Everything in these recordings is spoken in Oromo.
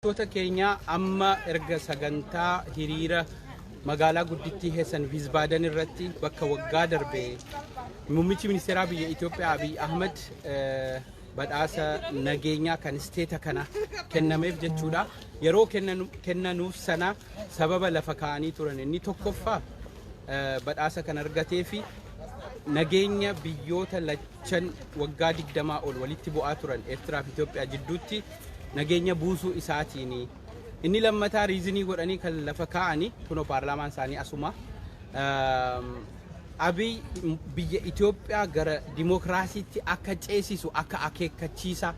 Toota keenya amma erga sagantaa hiriira magaalaa guddittii Heessan Wiesbaden irratti bakka waggaa darbe muummichi ministeeraa biyya Itoophiyaa Abiy Ahmed badhaasa nageenyaa kan isteeta kana kennameef jechuudha. Yeroo kennanuuf sana sababa lafa kaa'anii turan inni tokkoffaa badhaasa kan argatee fi nageenya biyyoota lachan waggaa 20 ol walitti bu'aa turan Eertiraa fi Itoophiyaa jidduutti nageenya buusuu isaatiin inni lammataa riizinii godhanii kan lafa kaa'anii kunoo paarlaamaan isaanii asuma Abiy biyya Itoophiyaa gara dimokiraasiitti akka ceesisu akka akeekkachiisa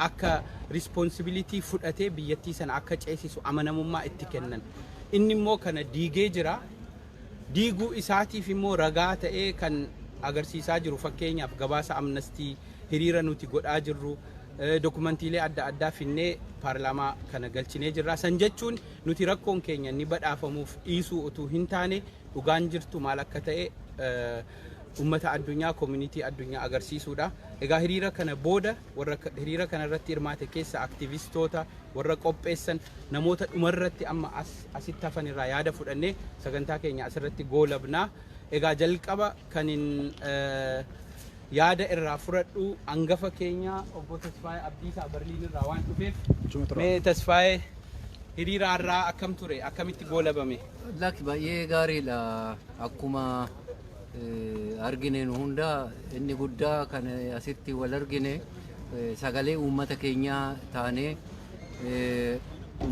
akka responsibility fudhatee biyyattii sana akka ceesisu amanamummaa itti kennan inni immoo kana diigee jira diiguu isaatiif immoo ragaa ta'ee kan agarsiisaa jiru fakkeenyaaf gabaasa amnestii hiriira nuti godhaa jirru dokumentiilee adda addaa finnee paarlaamaa kana galchinee jirra san jechuun nuti rakkoon keenya ni badhaafamuuf dhiisuu utuu hin taane dhugaan jirtu maal akka ta'e ummata addunyaa community addunyaa agarsiisuudha. Egaa hiriira kana booda warra hiriira kana irratti hirmaate keessa aktivistoota warra qopheessan namoota dhumarratti amma asitti hafan irraa yaada fudhannee sagantaa keenya asirratti goolabnaa. Egaa jalqaba kanin yaada irraa fudhadhu angafa keenya obbo Tasfaayee Abdiisaa Berliin irraa waan dhufeef mee Tasfaayee hiriira irraa akkam ture akkamitti goolabame? Lakki baay'ee gaariidha akkuma argine hunda inni guddaa kan asitti wal argine sagalee uummata keenyaa taane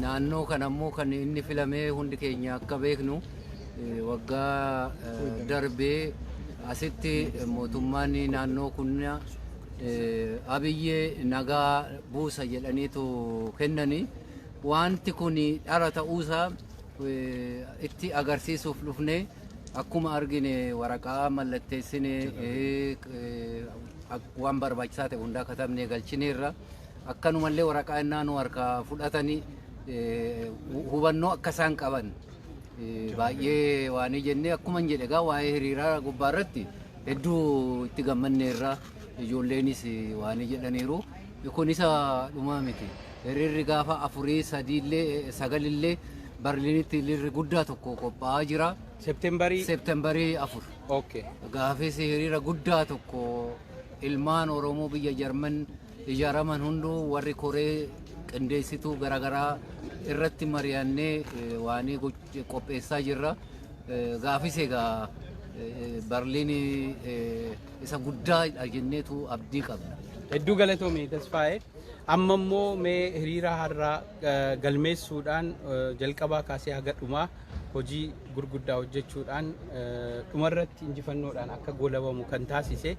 naannoo kana ammoo kan inni filamee hundi keenya akka beeknu waggaa darbee asitti mootummaan naannoo kunna Abiyyee nagaa buusa jedhaniitu kennani wanti kun dhara ta'uusaa itti agarsiisuuf dhufne akkuma argine waraqaa mallatteessine waan barbaachisaa ta'e hundaa katabnee galchineerra akkanumallee waraqaa innaanu harkaa fudhatanii hubannoo akka isaan qaban baay'ee waan jennee akkuma jedhe egaa waa'ee hiriiraa gubbaarratti hedduu itti gammanneerra ijoolleenis waan jedhaniiru kun isa dhumaa miti hiriirri gaafa 4 3 illee 9 illee Berliinitti hiriirri guddaa tokko qophaa'aa jira Septembarii 4 okay gaafis hiriira guddaa tokko ilmaan Oromoo biyya Jarman ijaaraman hunduu warri koree qindeessituu garaagaraa irratti mari'annee waan qopheessaa jirra gaafis egaa Berliin isa guddaa jenneetu abdii qabna. Hedduu galatoomii Tasfaayee amma immoo mee hiriira har'aa galmeessuudhaan jalqabaa kaasee haga dhumaa hojii gurguddaa hojjechuudhaan dhumarratti injifannoodhaan akka goolabamu kan taasise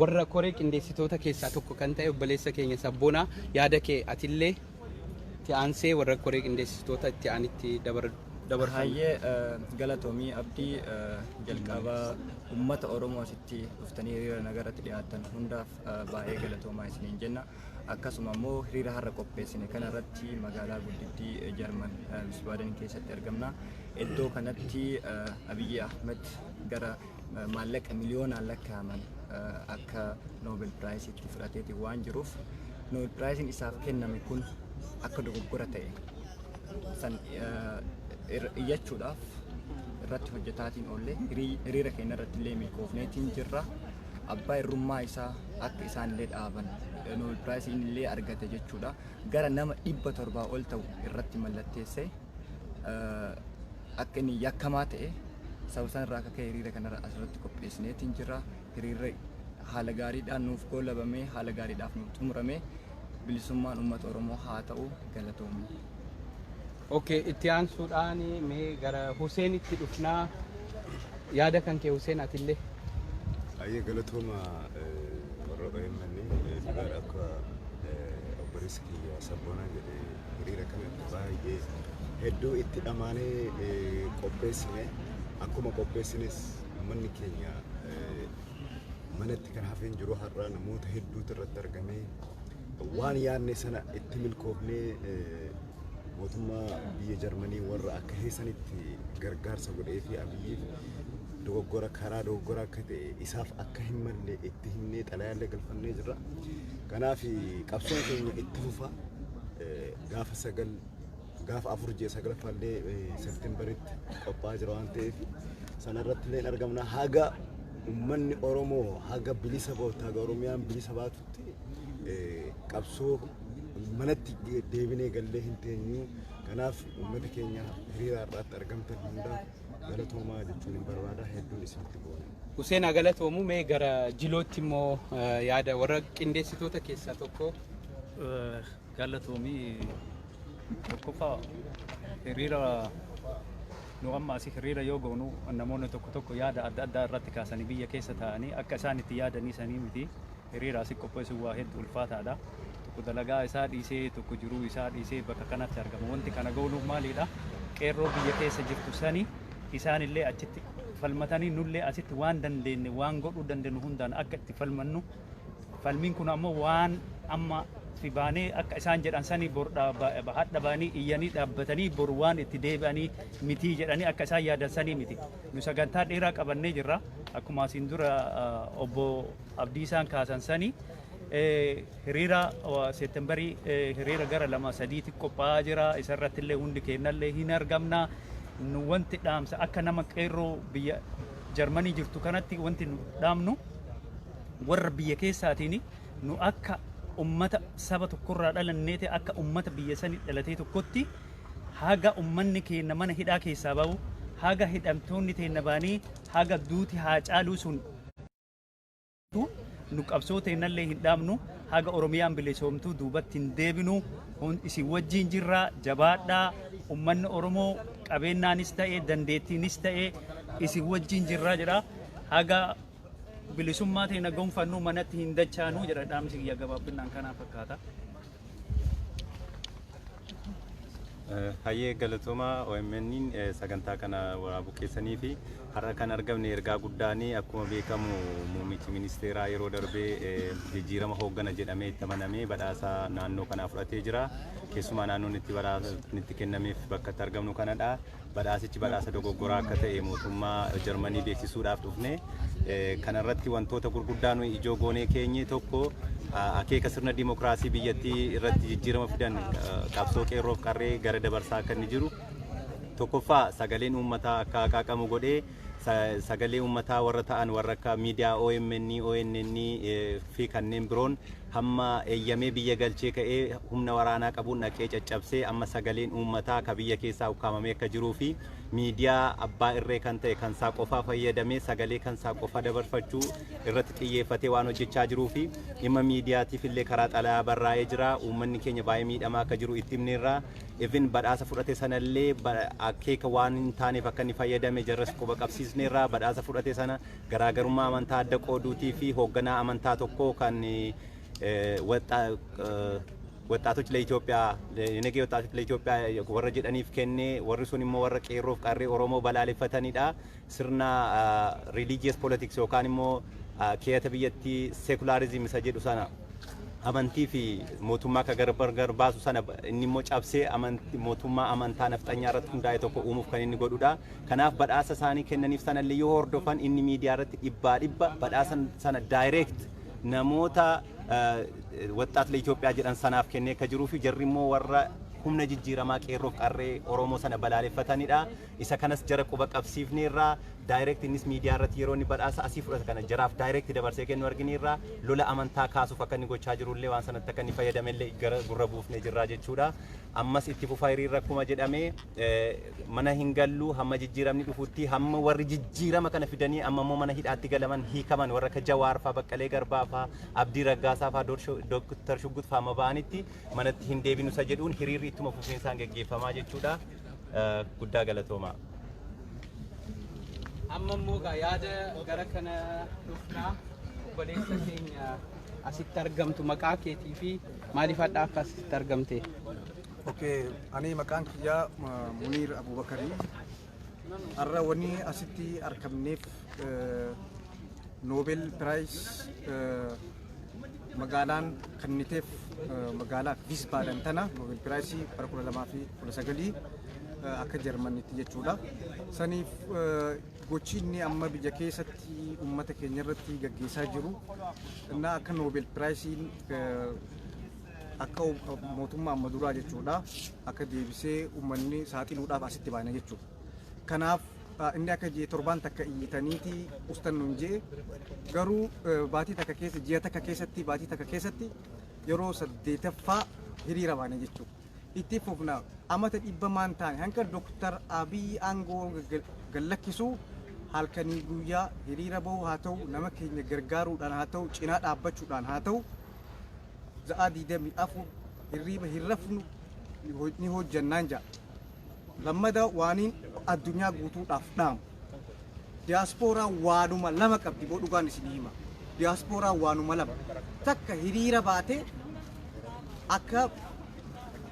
warra koree qindeessitoota keessaa tokko kan ta'e obboleessa keenya Sabboonaa yaada kee atillee itti aansee warra koree qindeessitoota itti aanitti dabarfama. Hayyee galatoomii abdii jalqabaa uummata Oromoo asitti dhuftanii hiriira nagaratti dhiyaatan hundaaf baay'ee galatoomaa isiniin jenna. Akkasuma immoo hiriira har'a qopheessine kanarratti magaalaa guddittii Jarman Wiesbaden keessatti argamna. Iddoo kanatti Abiy Ahmed gara maallaqa miliyoonaan lakkaa'aman akka Nobel Prize-itti fudhateeti waan jiruuf Nobel Prize-in isaaf kenname kun akka dogoggora ta'e san iyyachuudhaaf irratti hojjetaatiin oolle hiriira keenya irratti illee milkoofneetiin jirra. Abbaa irrummaa isaa akka isaan illee dhaaban Nobel Prize-in illee argate jechuudha. Gara nama 700 ol ta'u irratti mallatteesse akka inni yakkamaa ta'e sababsan irraa akka hiriira kanarra asirratti qopheessineetiin jirra. Hiriirri haala gaariidhaan nuuf goolabamee haala gaariidhaaf nuuf xumuramee bilisummaan uummata Oromoo haa ta'u galatoomu. Okay, itti aansuudhaan mee gara Huseenitti dhufnaa yaada kan kee Huseen atillee. Ayyee galatooma warra baay'inni dhugaadha akka obboleessi kiyya Sabboonaa jedhee hiriira kanatti baay'ee hedduu itti dhamaanee qopheessine akkuma qopheessines uummanni keenya manatti kan hafeen jiru har'a namoota hedduutu irratti argamee waan yaadne sana itti milkoofnee mootummaa biyya Jarmanii warra akka heessanitti gargaarsa godhee fi Abiyyiif dogoggora karaa dogoggora akka ta'e isaaf akka hin malle itti himnee xalayaallee galfannee jirra. Kanaaf qabsoon keenya itti fufa gaafa sagal gaafa afur jee saglaffaallee seepteembaritti qophaa'aa jira waan ta'eef sanarratti illee argamna haga ummanni Oromoo haga bilisa ba'utti haga Oromiyaan bilisa baatutti qabsoo manatti deebinee gallee hin teenyu kanaaf ummata keenya hiriira irratti argamtan hundaaf galatoomaa jechuun hin barbaada hedduun isinitti boona. Hussein galatoomu mee gara jilootti immoo yaada warra qindeessitoota keessaa tokko galatoomii tokkoffaa hiriira nu amma asii hiriira yoo goonu namoonni tokko yaada adda addaa irratti kaasanii biyya keessa taa'anii akka isaan itti yaadanii sanii miti hiriira asii qopheessuun waa hedduu ulfaataadha. Tokko dalagaa isaa dhiisee tokko jiruu isaa dhiisee bakka kanatti argama. Wanti kana goonuu maalidha? Qeerroo biyya keessa jirtu sanii isaan illee achitti falmatanii nullee asitti waan dandeenye waan godhuu dandeenyu hundaan akka itti falmannu. Falmiin kun ammoo waan amma fi baanee akka isaan jedhan sanii bor hadha baanii iyyanii dhaabbatanii bor waan itti deebi'anii mitii jedhanii akka isaan yaadan sanii miti. Nu sagantaa dheeraa qabannee jirra. Akkuma asiin dura obbo Abdiisaan kaasan sanii hiriira seepteembarii hiriira gara 2-3 qophaa'aa jira. Isarratti illee hundi keenyallee hin argamna. Nu wanti dhaamsa akka nama qeerroo biyya Jarmanii jirtu kanatti wanti nu dhaamnu warra biyya keessaatiin nu akka ummata saba tokkorraa dhalanneete akka ummata biyya sanii dhalatee tokkotti haga ummanni keenya mana hidhaa keessaa bahu haga hidhamtoonni teenya baanii haga duuti haa caaluu sun nu qabsoo teennallee hin dhaamnu haga Oromiyaan bilisoomtuu duubatti hin deebinu isin wajjin jirraa jabaadhaa ummanni Oromoo qabeennaanis ta'ee dandeettiinis ta'ee isin wajjin jirraa jedha haga bilisummaa teenya gonfannu manatti hin dachaanu jedha dhaamsi kiyya gabaabinaan kanaa fakkaata. Hayyee galatooma OMN'n sagantaa kana waraabuu keessanii fi har'a kan argamne ergaa guddaanii akkuma beekamu muummichi ministeeraa yeroo darbee jijjiirama hooggana jedhamee itti amanamee badhaasa naannoo kanaa fudhatee jira. Keessumaa naannoon itti kennameef bakka itti argamnu kanadha. Badhaasichi badhaasa dogoggoraa akka ta'e mootummaa Jarmanii beeksisuudhaaf dhufne. Kanarratti wantoota gurguddaa nuyi ijoo goonee keenye tokko akeeka sirna dimokiraasii biyyattii irratti jijjiirama fidan qabsoo qeerroof qarree gara dabarsaa akka inni jiru tokkoffaa sagaleen uummataa akka haqaaqamu godhee sagalee uummataa warra ta'an warra akka miidiyaa OMN, ONN fi kanneen biroon hamma eeyyamee biyya galchee ka'ee humna waraanaa qabuun dhaqee caccabsee amma sagaleen uummataa ka biyya keessaa ukkaamamee akka jiruu fi miidiyaa abbaa irree kan ta'e kan isaa qofaa fayyadamee sagalee kan isaa qofaa dabarfachuu irratti xiyyeeffatee waan hojjechaa jiruu fi dhimma miidiyaatiif illee karaa xalayaa barraa'ee jira. Uummanni keenya baay'ee miidhamaa akka jiru itti himneerra. Even badhaasa fudhate sanallee akeeka waan hin taaneef akka inni fayyadame jarras quba qabsiisneerra. Badhaasa fudhate sana garaagarummaa amantaa adda qooduutii fi hoogganaa amantaa tokkoo kan ወጣቶች ለኢትዮጵያ የነገ ወጣቶች ለኢትዮጵያ ወረ ጀዳኒፍ ከኔ ወርሱን ሞ ወረ ቄሮፍ ቃሬ ኦሮሞ በላሊፈተኒዳ ስርና ሪሊጂየስ ፖለቲክስ ዮካን ሞ ከየተ ብየቲ ሴኩላሪዝም ሰጀዱ ሰና አመንቲ ፊ ሞቱማ ከገርበር ገርባሱ ሰና እኒሞ ጫብሴ አመንቲ ሞቱማ አመንታ ነፍጠኛ ረት ሁንዳይ ቶኮ ኡሙፍ ከኒ ጎዱዳ ከናፍ በዳሰ ሳኒ ከነኒፍ ሰነ ልዩ ሆርዶፋን ኢኒ ሚዲያ ረት ይባዲባ በዳሰን ሰነ ዳይሬክት namoota ወጣት ለኢትዮጵያ ጀዳን ሰናፍ ከኔ ከጅሩፊ ጀሪሞ ወራ humna jijjiiramaa qeerroof qarree Oromoo sana balaaleffatanidha. Isa kanas jara quba qabsiifneerra direct innis miidiyaa irratti yeroo inni badhaasa asii fudhata kana jaraaf direct dabarsee kennu argineerra lola amantaa kaasuuf akka inni gochaa jirullee waan sanatti akka inni fayyadamellee gara gurra buufnee jirra jechuudha. Ammas itti fufaa hiriirra akkuma jedhame mana hin gallu hamma jijjiiramni dhufutti hamma warri jijjiirama kana fidanii amma immoo mana hidhaatti galaman hiikaman warra akka Jawaar faa Baqqalee Garbaa faa Abdii Raggaasaa faa Dr. Shuggut faa maba'anitti manatti hin deebinu isa jedhuun hiriirri ittuma fufiinsaan geggeeffamaa jechuudha. Guddaa galatoomaa. Amma immoo yaada gara kana dhufnaa obboleessa keenya asitti argamtu maqaa keetii fi maaliif adda akka asitti argamte? Okay, ani maqaan kiyyaa Muniir Abubakarii. Har'a wanni asitti argamneef Nobel Prize magaalaan kenniteef magaalaa Wiesbaden tana Nobel Prize bara 2019 akka Jarmaniitti jechuudha. Saniif gochiinni amma biyya keessatti uummata keenya irratti gaggeessaa jiru akka Nobel Prize akka mootummaa amma duraa jechuudha akka deebisee uummanni saaxiluudhaaf asitti baane jechuudha. Kanaaf inni akka jee torbaan takka iyyitaniiti ustannuun jee garuu baatii takka keessa ji'a takka keessatti baatii takka keessatti yeroo 8ffaa hiriira baane jechuudha. Itti fufna amata dhibbamaan taane hanga Dr. Abiy aangoo gallakkisu halkanii guyyaa hiriira bahu haa ta'u nama keenya gargaaruudhaan haa ta'u cinaa dhaabbachuudhaan haa ta'u za'a 24 hirriba hirrafnu ni hojjannaan jaa. Lammada waaniin addunyaa guutuudhaaf dhaamu. Diyaaspooraa waanuma lama qabdi boo dhugaan isin hima. Diyaaspooraa waanuma lama. Takka hiriira baatee akka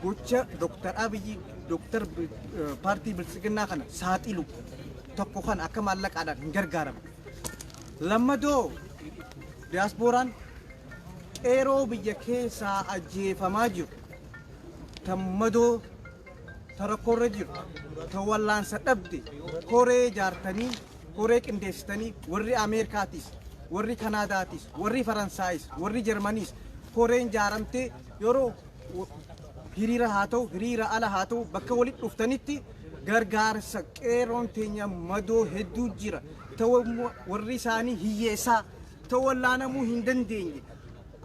gocha Dr. Abiy Dr. Paartii Bilisiginnaa kana saaxilu tokko kan akka maallaqaadhaan hin gargaaramu. Lammadoo diyaasporaan qeeroo biyya keessaa ajjeefamaa jiru. Tammadoo tarakkoorra jiru. Tawallaansa dhabde koree jaartanii koree qindeessitanii warri Ameerikaatis warri Kanaadaatis warri Faransaayis warri Jarmaniis koreen jaaramtee yeroo hiriira haa ta'u hiriira ala haa ta'u bakka walitti dhuftanitti gargaarsa qeeroon teenya madoo hedduu jira. Warri isaanii hiyyeessaa tawallaanamuu hin dandeenye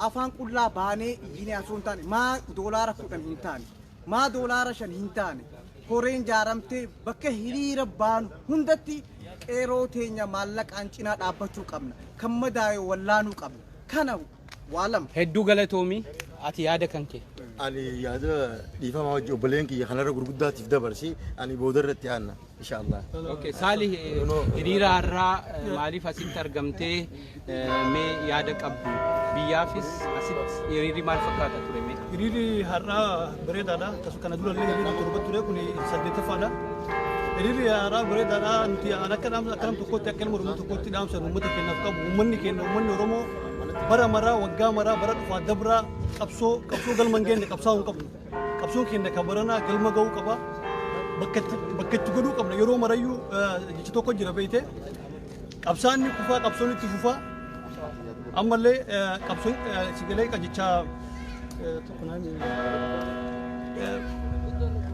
afaan qullaa baanee iyyinee osoo hin taane maa doolaara 10 hin taane maa doolaara 5 hin taane koreen jaaramtee bakka hiriira baanu hundatti qeeroo teenya maallaqaan cinaa dhaabbachuu qabna. Kan madaa'e wallaanuu qabna. Kana waa lama. Hedduu galatoomii ati yaada kan kee. Ani yaada dhiifama wajji obboleen kiyya kanarra gurguddaatiif dabarsi ani boodarratti aanna inshaallah. Okay, Saalih hiriira har'aa maaliif asitti argamtee mee yaada qabdu biyyaafis asitti hiriirri maal fakkaata ture mee? Hiriirri har'aa bareedaadha. Kana dura illee hiriirri torba ture kun 8ffaadha. Hiriirri har'aa bareedaadha. Nuti akka nam tokkotti akka ilma Oromoo tokkotti dhaamsa uummata keenyaaf qabu uummanni Oromoo bara maraa waggaa maraa bara dhufaa dabraa qabsoo galman geenne qabsaa'uu hin qabnu. Qabsoon keenya kan baranaa galma ga'uu qaba. Bakka itti godhuu qabna yeroo marayyuu jecha tokko jira beeyte qabsaanni kufaa qabsoon itti fufaa ammallee qabsoon sigalee qajichaa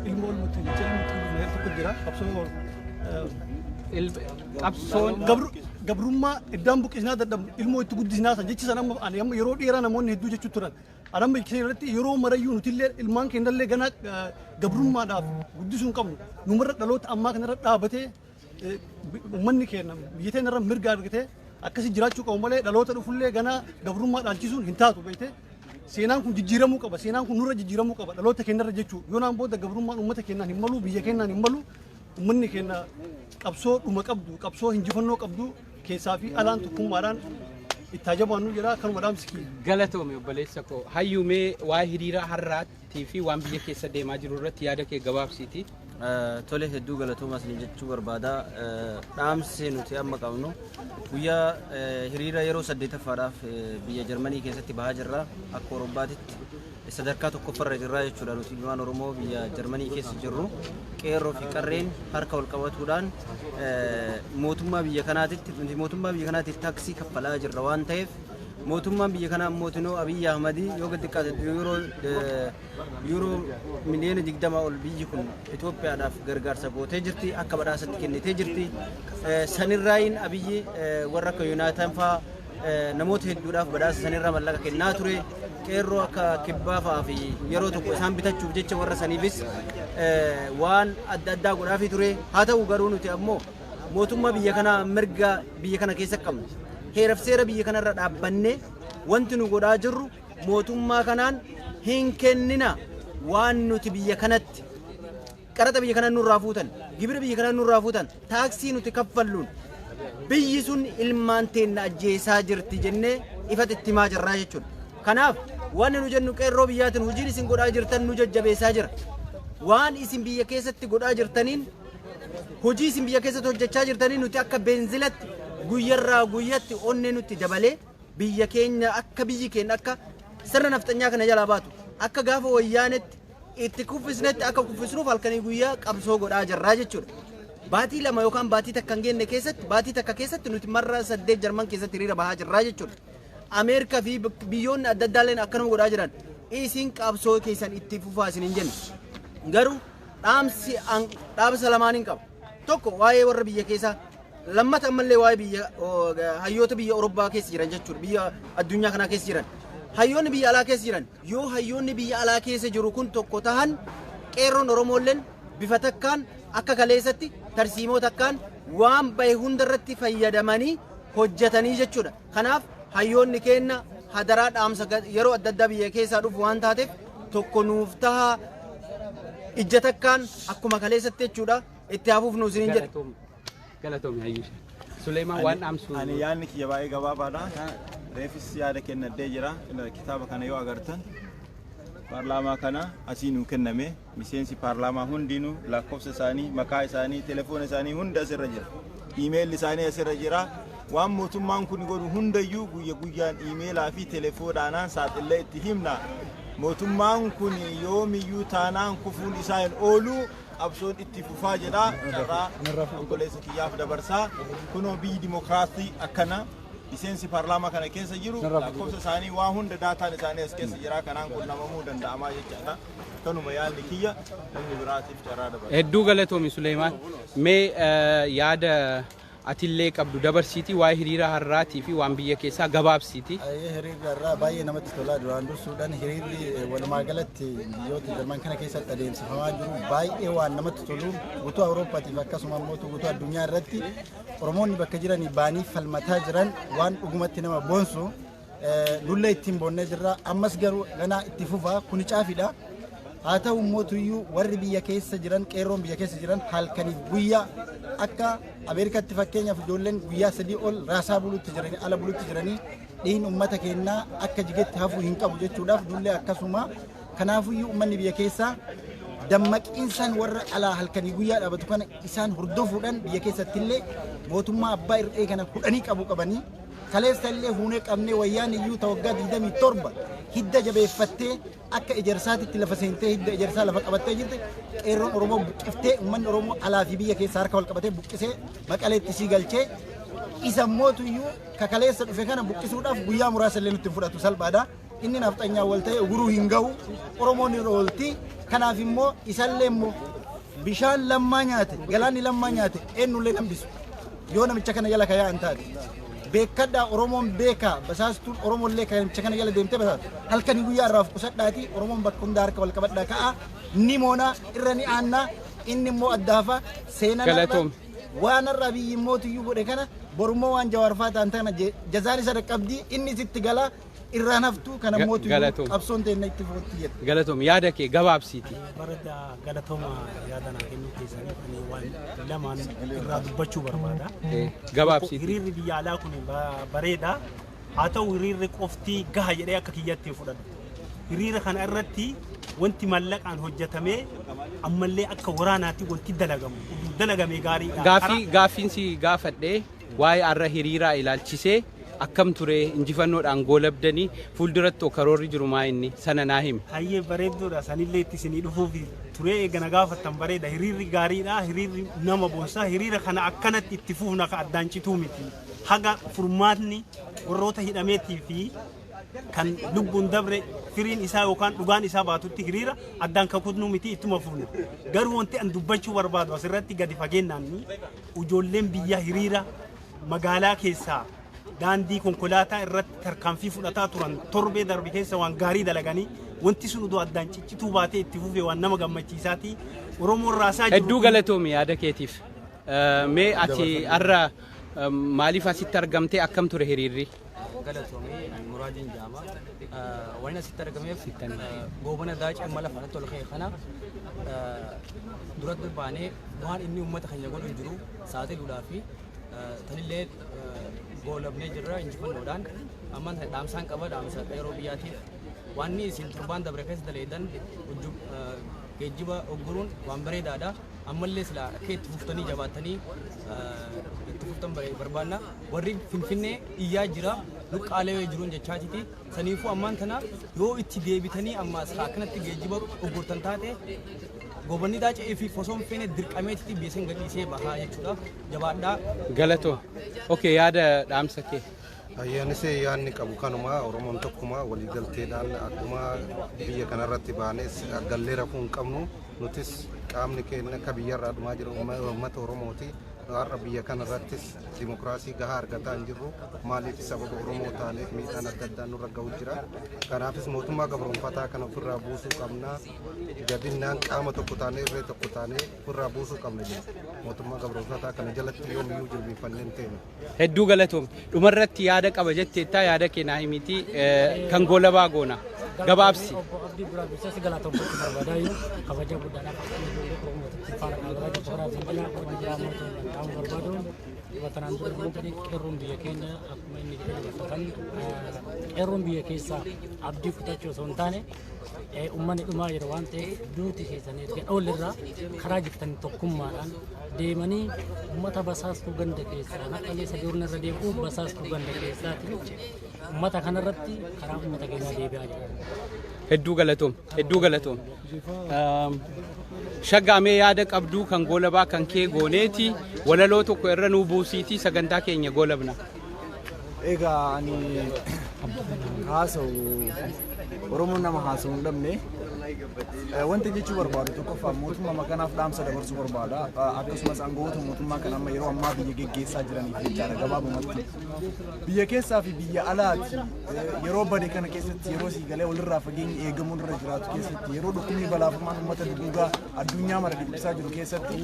ilma olmutti jecha ilmi tokko jira qabsoon gabrummaa iddaan buqqisnaa dadhabnu ilmoo itti guddisnaa san jechi san amma yeroo dheeraa namoonni hedduu jechuu turan adamma irratti yeroo marayyuu nutillee ilmaan keenyallee ganaa gabrummaadhaaf guddisuu hin qabnu numarra dhaloota ammaa kanarra dhaabatee uummanni keenya biyya teenya irra mirga argatee akkasii jiraachuu qabu malee dhaloota dhufullee ganaa gabrummaa dhaalchisuun hin taatu beekte seenaan kun jijjiiramuu qaba seenaan kun nurra jijjiiramuu qaba dhaloota keenyarra jechuu yoo naan booda gabrummaan uummata keenyaan hin malu biyya keenyaan hin malu uummanni keenya qabsoo dhuma qabdu qabsoo injifannoo qabdu keessaa fi alaan tokkummaadhaan itti ajabaannu jira kanuma dhaamsi galatoome obboleessa koo hayyumee waa hiriira har'aatii fi waan biyya keessa deemaa jiru irratti yaada kee gabaabsiiti. Tole hedduu galatoomas ni jechuu barbaada. Dhaamsi nuti amma qabnu guyyaa hiriira yeroo 8ffaadhaaf biyya Jarmanii keessatti bahaa jirra akka Awurooppaatitti sadarkaa tokkoffarra jirra jechuudha. Nuti ilmaan Oromoo biyya Jarmanii keessa jirru qeerroo fi qarreen harka wal qabatuudhaan mootummaa biyya kanaatiif taaksii kaffalaa jirra waan ta'eef mootummaan biyya kanaa mootinoo Abiy Ahmadi yoo gad xiqqaate yuuroo miliyoona 20 ol biyyi kun Itoophiyaadhaaf gargaarsa gootee jirti akka badhaasatti kennitee jirti. Sanirraayin Abiyyi warra akka Yuunaataan fa'aa namoota hedduudhaaf badhaasa sanirraa mallaqa kennaa ture. Qeerroo akka kibbaa fa'aa fi yeroo tokko isaan bitachuuf jecha warra saniifis waan adda addaa godhaafii ture. Haa ta'u garuu nuti ammoo mootummaa biyya kanaa mirga biyya kana keessa qabnu. Heeraf seera biyya kanarra dhaabbannee wanti nu godhaa jirru mootummaa kanaan hin kennina waan nuti biyya kanatti qaraxa biyya kanaa nurraa fuutan gibira biyya kanaa nurraa fuutan taaksii nuti kaffalluun biyyi sun ilmaan teenya ajjeesaa jirti jennee ifatti itti himaa jirraa jechuudha. Kanaaf waan nu jennu qeerroo biyyaatiin hojiin isin godhaa jirtan nu jajjabeessaa jira. Waan isin biyya keessatti godhaa jirtaniin hojii isin biyya keessatti hojjechaa jirtaniin nuti akka beenzilatti guyyarraa guyyatti onnee nutti dabalee biyya keenya akka biyyi keenya akka sirna nafxanyaa kana jalaa baatu akka gaafa wayyaanetti itti kuffisnetti akka kuffisnuuf halkanii guyyaa qabsoo godhaa jirraa jechuudha. Baatii lama yookaan baatii takka hin geenne keessatti baatii takka keessatti nuti marra 8 Jarman keessatti hiriira bahaa jirraa jechuudha. Ameerikaa fi biyyoonni adda addaalleen akkanuma godhaa jiran isin qabsoo keessan itti fufaa isin hin jenne. Garuu dhaamsa lamaan hin qaba. Tokko waa'ee warra biyya keessaa lammata ammallee waa'ee biyya hayyoota biyya Awurooppaa keessa jiran jechuudha. Biyya addunyaa kanaa keessa jiran. Hayyoonni biyya alaa keessa jiran yoo hayyoonni biyya alaa keessa jiru kun tokko tahan qeerroon Oromoolleen bifa takkaan akka kaleessatti tarsiimoo takkaan waan bahe hundarratti fayyadamanii hojjetanii jechuudha. Kanaaf hayyoonni keenya hadaraa dhaamsa yeroo adda addaa biyya keessaa dhufu waan taateef tokko nuuf taha ijja takkaan akkuma kaleessatti jechuudha itti hafuuf nu isiniin jedhe. Galatoomii hayyuu Suleymaan waan dhaamsu. Ani yaadni kiyya baay'ee gabaabaadha. Reefis yaada kennadhee jira. Kitaaba kana yoo agartan paarlaamaa kana asii nuu kenname miseensi paarlaamaa hundinuu lakkoofsa isaanii maqaa isaanii telefoona isaanii hunda asirra jira. Iimeelli isaanii asirra jira. Waan mootummaan kun godhu hundayyuu guyya guyyaan iimeelaa fi telefoonaan saaxillee itti himna. Mootummaan kun yoomiyyuu taanaan kufuun isaa hin oolu qabsoon itti fufaa jedha. Carraa obboleessa kiyyaaf dabarsaa kunoo biyyi dimokiraasii akkana miseensi paarlaamaa kana keessa jiru lakkoofsa isaanii waa hunda daataan isaanii as keessa jira kanaan qunnamamuu danda'amaa jechaadha. Kanuma yaadni kiyya namni biraatiif carraa dabarsa. Hedduu galatoomi Suleymaan. Mee yaada atillee qabdu dabarsiiti waa'ee hiriira har'aatii fi waan biyya keessaa gabaabsiiti. Hiriirri har'aa baay'ee namatti tola. Duraan dursuudhaan hiriirri walumaa galatti biyyoota Jarman kana keessatti adeemsifamaa jiru baay'ee waan namatti tolu guutuu Awurooppaatiif akkasuma immoo guutuu addunyaa irratti Oromoonni bakka jiranii baanii falmataa jiran waan dhugumatti nama boonsu lullee ittiin boonnee jirra. Ammas garuu ganaa itti fufaa kuni caafiidha. Haa ta'u mootuyyuu warri biyya keessa jiran qeerroon biyya keessa jiran halkaniif guyyaa akka Ameerikaatti fakkeenyaaf ijoolleen guyyaa 3 ol raasaa bulutti jiranii ala bulutti jiranii dhiin uummata keenyaa akka jigetti hafuu hin qabu jechuudhaaf dullee akkasuma kanaafuyyuu uummanni biyya keessaa dammaqiinsan warra alaa halkanii guyyaa dhaabatu kana isaan hordofuudhaan biyya keessatti illee mootummaa abbaa irree kana fudhanii qabu qabanii kaleessa illee huunee qabnee wayyaan iyyuu tawaggaa 27 hidda jabeeffattee akka ejersaatitti lafa seentee hidda ejersaa lafa qabattee jirte qeerroon Oromoo buqqiftee uummanni Oromoo alaa fi biyya keessaa harka wal qabatee buqqisee maqaleetti sii galchee isa mootuyyuu kakaleessa dhufe kana buqqisuudhaaf guyyaa muraasa illee nutti fudhatu salphaadha. Inni nafxanyaa wal ta'e uguruu hin gahu Oromoon irra oolti. Kanaaf immoo isallee immoo bishaan lammaa nyaate galaanni lammaa nyaate eenyullee nambisu yoo namicha kana jala kayaa taate. Beekadhaa Oromoon beekaa basaastuun Oromoon illee namicha kana jala deemtee basaatu halkanii guyyaa irraaf qusadhaati Oromoon bakka hundaa harka wal qabadhaa ka'a ni moonaa irra ni aannaa inni immoo addaafa seenaa waan irraa biyyi mootiyyuu godhe kana borummoo waan jawaarfaa ta'an tana jazaan isa dhaqqabdii inni sitti galaa irraan haftuu kana mootiyyuu qabsoon ta'e itti fufatti jedha. Galatoom yaada kee gabaabsiiti. Barada galatooma yaada naa kennuu keessanii ani waan lamaan irraa dubbachuu barbaada. Gabaabsiiti. Hiriirri biyya alaa kun bareeda. Haa ta'u hiriirri qofti gaha jedhee akka kiyyatti fudhadhu. Hiriira kana irratti wanti mallaqaan hojjetamee ammallee akka waraanaatti wanti dalagame gaariidha. Gaaffiinsi gaafadhee waa'ee arra hiriiraa ilaalchisee akkam ture injifannoodhaan goolabdanii fuulduratti karoorri jiru maa inni sana naa himi. Hayyee bareeddoodha sanillee itti isinii dhufuuf ture eegana gaafattan bareeda hiriirri gaariidha hiriirri nama boonsaa hiriira kana akkanatti itti fufna ka addaan cituu miti haga furmaatni warroota hidhameetii fi kan lubbuun dabre firiin isaa yookaan dhugaan isaa baatutti hiriira addaan kakutnuu miti ittuma fufne garuu wanti an dubbachuu barbaadu asirratti gadi fageennaan ijoolleen biyya hiriira magaalaa keessaa daandii konkolaataa irratti tarkaanfii fudhataa turan torbee darbe keessa waan gaarii dalaganii wanti sun udoo addaan ciccituu baatee itti fufee waan nama gammachiisaati Oromoon raasaa jiru. Hedduu galatoomi yaada keetiif. Mee ati arra maaliif asitti argamtee akkam ture hiriirri? Galatoomii muraadiin jaama. Waan asitti argameef goobana daacii mala fanatti ol ka'e kana duratti baanee waan inni uummata keenya godhu jiru saaxiluudhaa fi tanillee goolabnee jirra injifannoodhaan amman dhaamsaan qaba dhaamsa yeroo biyyaatiif waan isin turbaan dabre keessa daleedan geejjiba ogguruun waan bareedaadha ammallee sila akka itti fuftanii jabaattanii itti fuftan barbaanna warri finfinnee iyyaa jira luqqaalee jiruun jechaatiti saniifuu ammaan tana yoo itti deebitanii amma akkanatti geejjiba oggurtan taate gobanni daacee fi fosoon feene dirqameetti beesen gadhiisee bahaa jechuudha jabaadhaa. Galatoo. Okay yaada dhaamsa kee. Ayyaanis yaadni qabu kanuma Oromoon tokkuma waliigalteedhaan akkuma biyya kanarratti baanes gallee rafuu hin qabnu nutis qaamni keenya akka biyyarraa dhumaa jiru uummata Oromooti. Har'a biyya kanarrattis dimokiraasii gahaa argataa hin jirru maaliif sababa Oromoo taaneef miidhaan adda addaa nurra gahu jira. Kanaafis mootummaa gabroonfataa kana ofirraa buusuu qabna. Jabinnaan qaama tokko taanee irree tokko taanee ofirraa buusuu qabna jedha. Mootummaa gabroonfataa kana jalatti yoomiyyuu jilbiifannee hin teenu. Hedduu galatoom. Dhumarratti yaada qaba jetteettaa yaada keenyaa himiti kan goolabaa goona. Gabaabsi. Abdii biraa bisaasi galatoomfachuu barbaadaayyuu kabaja guddaadhaaf faana kabaja jiraatu balaa qonni jiraatu kan barbaaduun watanaan dura jedhee qeerroon biyya keenya akkuma inni jedhee dubbatan qeerroon biyya keessaa abdii kutachuu osoo hin taane uummanni dhumaa jira waan ta'eef duuti keessanii erga dhoolirraa karaa jirtan tokkummaadhaan deemanii uummata basaastuu ganda keessaa naqalee sadoorna irra deemuu basaastuu ganda keessaatiin uummata kanarratti karaa uummata keenyaa deebi'aa jira. Hedduu galatoom. Shaggaamee yaada qabduu kan goolabaa kan kee gooneeti walaloo tokko irra nuu buusiitii sagantaa keenya goolabna. Egaa ani haasa'u Oromoon nama haasa'u hin dhabne wanti jechuu barbaadu tokkoffaa mootummaa makanaaf dhaamsa dabarsuu barbaada akkasumas aangawoota mootummaa kan amma yeroo ammaa biyya geggeessaa jiraniif jechaadha gabaabumatti biyya keessaa fi biyya alaati yeroo bade kana keessatti yeroo siigalee walirraa fageenyi eegamuun irra jiraatu keessatti yeroo dhukkubni balaafamaan uummata duguugaa addunyaa mara dhiphisaa jiru keessatti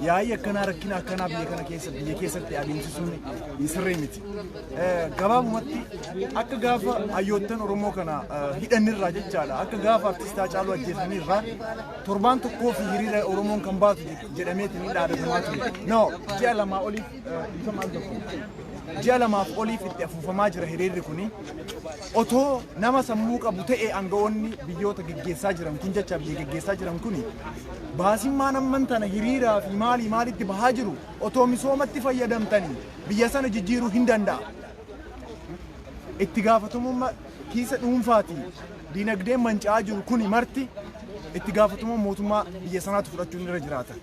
yaa'ii akkanaa rakkina akkanaa biyya keessatti adeemsisuun sirrii miti gabaabumatti akka gaafa hayyoottan Oromoo kana hidhanirraa jechaadha akka gaafa artistaa Caaluu ajjeesanirraa torbaan tokkoo fi hiriira Oromoon kan baatu jedhameetiin ni dhaadatamaa ture. No, ji'a lamaa oliif itti afuufamaa jira hiriirri kuni. Otoo nama sammuu qabu ta'e aangawoonni biyyoota geggeessaa jiran kun jecha biyya geggeessaa jiran kuni baasimmaan amman tana hiriiraa fi maalitti bahaa jiru otoo misoomatti fayyadamtanii biyya sana jijjiiruu hin danda'a. Itti gaafatamummaa kiisa dhuunfaatii dinagdeen manca'aa jiru kuni marti itti gaafatamummaa mootummaa biyya sanaatu fudhachuun irra jiraata.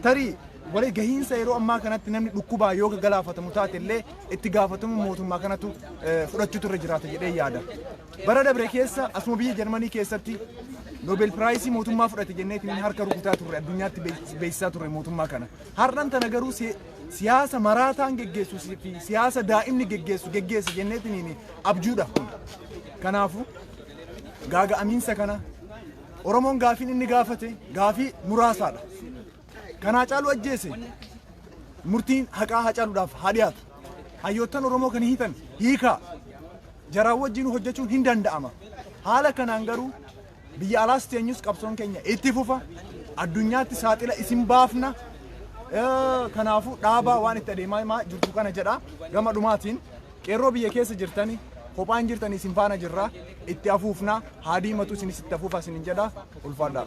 Tarii walii gahiinsa yeroo ammaa kanatti namni dhukkubaa yoo galaafatamu taate illee itti gaafatamummaa mootummaa kanatu fudhachuutu irra jiraata jedhee yaada. Bara dabre keessa asuma biyya Jarmanii keessatti Nobel Piraayisii mootummaa fudhate jenneetiin harka rukutaa turre addunyaatti beeksisaa turre mootummaa kana. Har'an tana garuu siyaasa maraataan geggeessuu fi siyaasa daa'imni geggeessa jenneetiin abjuudha kun. Kanaafuu gaaga'amiinsa kana Oromoon gaafiin inni gaafate gaafii muraasaadha. Kanaa Caaluu ajjeese murtiin haqaa Hacaaluudhaaf haa dhiyaatu. Hayyoottan Oromoo kan hiitan hiikaa jaraan wajjin hojjechuun hin danda'ama. Haala kanaan garuu biyya alaas teenyus qabsoon keenya itti fufa addunyaatti saaxila isin baafna. Kanaafuu dhaabaa waan itti adeemaa jirtu kana jedha gama dhumaatiin qeerroo biyya keessa jirtanii kophaan jirtanii isin faana jirra itti afuufna haadii matu isinis itti afuufa isinin jedha ulfaadhaa.